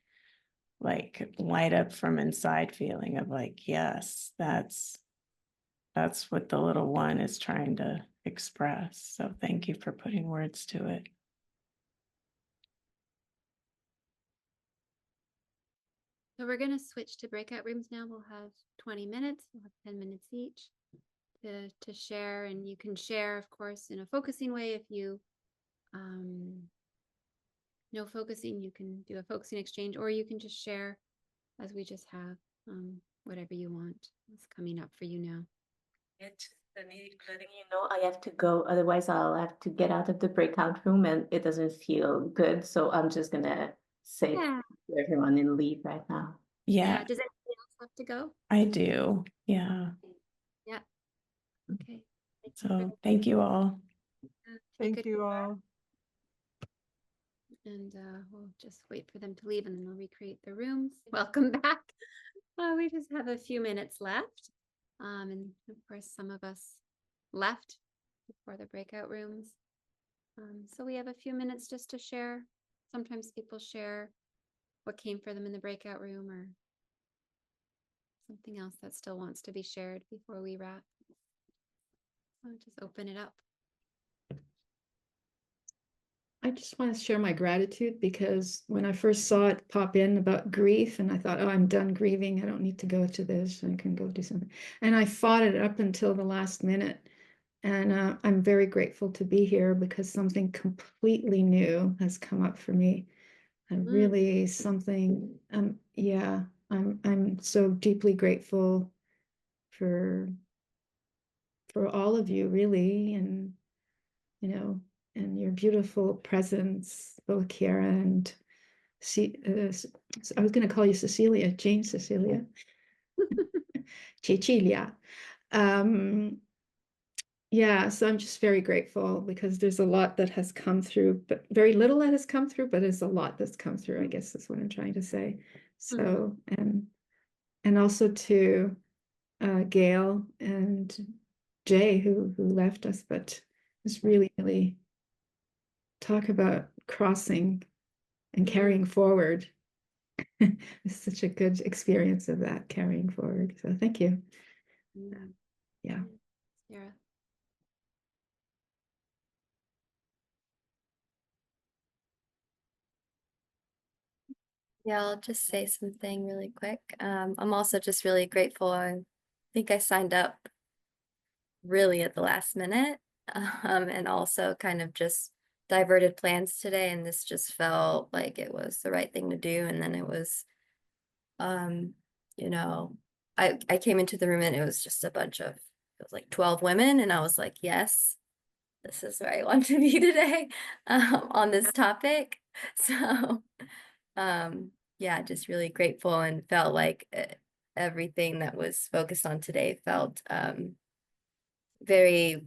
[SPEAKER 6] like light up from inside feeling of like, yes, that's what the little one is trying to express. So thank you for putting words to it.
[SPEAKER 1] So we're going to switch to breakout rooms now. We'll have 20 minutes. We'll have 10 minutes each to share. And you can share, of course, in a focusing way. If you no focusing, you can do a focusing exchange, or you can just share as we just have, whatever you want. It's coming up for you now.
[SPEAKER 4] It's letting you know I have to go, otherwise I'll have to get out of the breakout room and it doesn't feel good. So I'm just gonna say
[SPEAKER 1] Yeah.
[SPEAKER 4] to everyone and leave right now.
[SPEAKER 6] Yeah,
[SPEAKER 1] Does anybody else have to go?
[SPEAKER 6] I do. Yeah.
[SPEAKER 1] Yeah. Okay.
[SPEAKER 6] So thank you all.
[SPEAKER 1] Thank you all. And we'll just wait for them to leave and then we'll recreate the rooms. Welcome back. We just have a few minutes left. And of course, some of us left before the breakout rooms. So we have a few minutes just to share. Sometimes people share what came for them in the breakout room or something else that still wants to be shared before we wrap. So just open it up.
[SPEAKER 8] I just want to share my gratitude because when I first saw it pop in about grief, and I thought, oh, I'm done grieving. I don't need to go to this. I can go do something. And I fought it up until the last minute. And I'm very grateful to be here because something completely new has come up for me. And really something, yeah, I'm so deeply grateful for all of you, really, and you know, and your beautiful presence, both Ciara and I was going to call you Cecilia, Jane Cecilia, Cecilia. Yeah, so I'm just very grateful because there's a lot that has come through, but very little that has come through, but there's a lot that's come through, I guess is what I'm trying to say. So, and also to Gail and Jay who left us, but it's really, really talk about crossing and carrying forward. It's such a good experience of that carrying forward. So thank you. Yeah.
[SPEAKER 1] Ciara.
[SPEAKER 9] Yeah, I'll just say something really quick. I'm also just really grateful. I think I signed up really at the last minute, and also kind of just diverted plans today, and this just felt like it was the right thing to do. And then it was, you know, I came into the room and it was just a bunch of, it was like 12 women, and I was like, yes, this is where I want to be today, on this topic. So, yeah, just really grateful and felt like everything that was focused on today felt very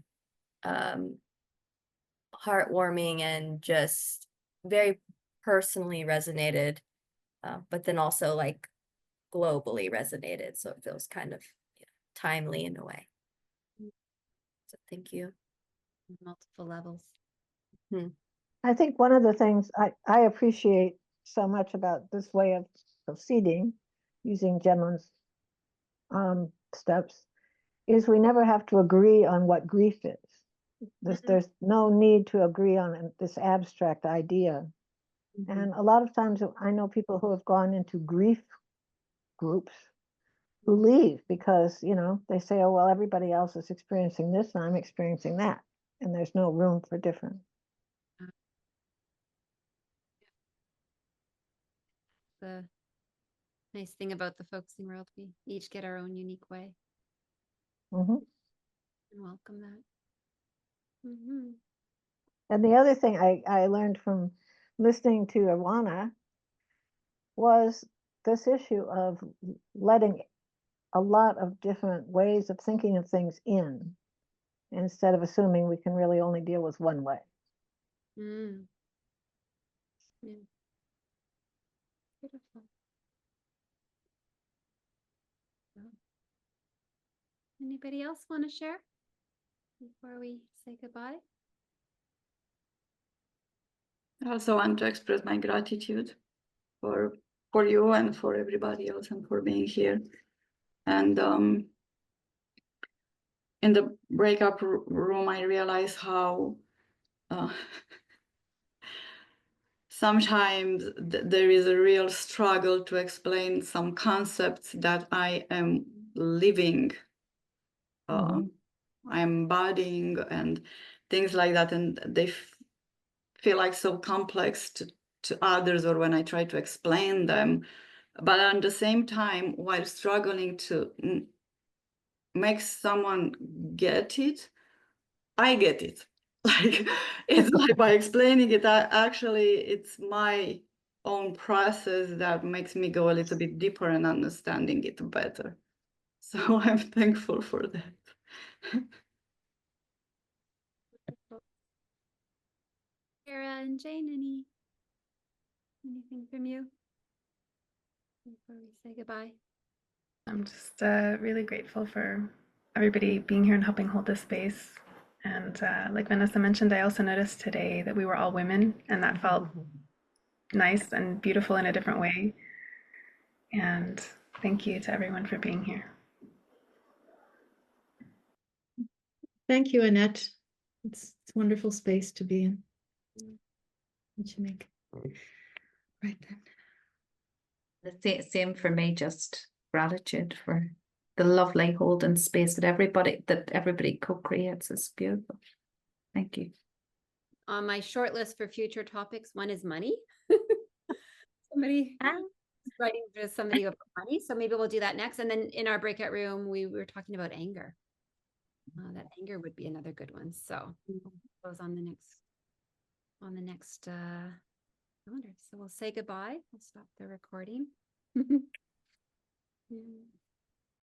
[SPEAKER 9] heartwarming and just very personally resonated, but then also like globally resonated. So it feels kind of timely in a way. So thank you.
[SPEAKER 1] Multiple levels.
[SPEAKER 3] I think one of the things I appreciate so much about this way of proceeding, using Gendlin's steps, is we never have to agree on what grief is. There's no need to agree on this abstract idea. And a lot of times I know people who have gone into grief groups who leave because, you know, they say, oh, well, everybody else is experiencing this and I'm experiencing that. And there's no room for difference.
[SPEAKER 1] The nice thing about the focusing world, we each get our own unique way. And welcome that.
[SPEAKER 3] And the other thing I learned from listening to Ivana was this issue of letting a lot of different ways of thinking of things in, instead of assuming we can really only deal with one way.
[SPEAKER 1] Yeah. Beautiful. Anybody else want to share before we say goodbye?
[SPEAKER 5] I also want to express my gratitude for you and for everybody else and for being here. And in the breakup room, I realized how sometimes there is a real struggle to explain some concepts that I am living, I'm embodying, and things like that, and they feel like so complex to others, or when I try to explain them. But at the same time, while struggling to make someone get it, I get it. Like, it's like by explaining it, actually, it's my own process that makes me go a little bit deeper and understanding it better. So I'm thankful for that.
[SPEAKER 1] Ciara and Jane, anything from you before we say goodbye?
[SPEAKER 7] I'm just really grateful for everybody being here and helping hold this space. And like Vanessa mentioned, I also noticed today that we were all women, and that felt nice and beautiful in a different way. And thank you to everyone for being here.
[SPEAKER 8] Thank you, Annette. It's a wonderful space to be in. What you make? Right then.
[SPEAKER 2] The same for me, just gratitude for the lovely holding space that everybody co-creates. Is beautiful. Thank you.
[SPEAKER 1] On my short list for future topics, one is money. Somebody writing to somebody about money, so maybe we'll do that next. And then in our breakout room, we were talking about anger. That anger would be another good one. So those on the next calendar. So we'll say goodbye. We'll stop the recording.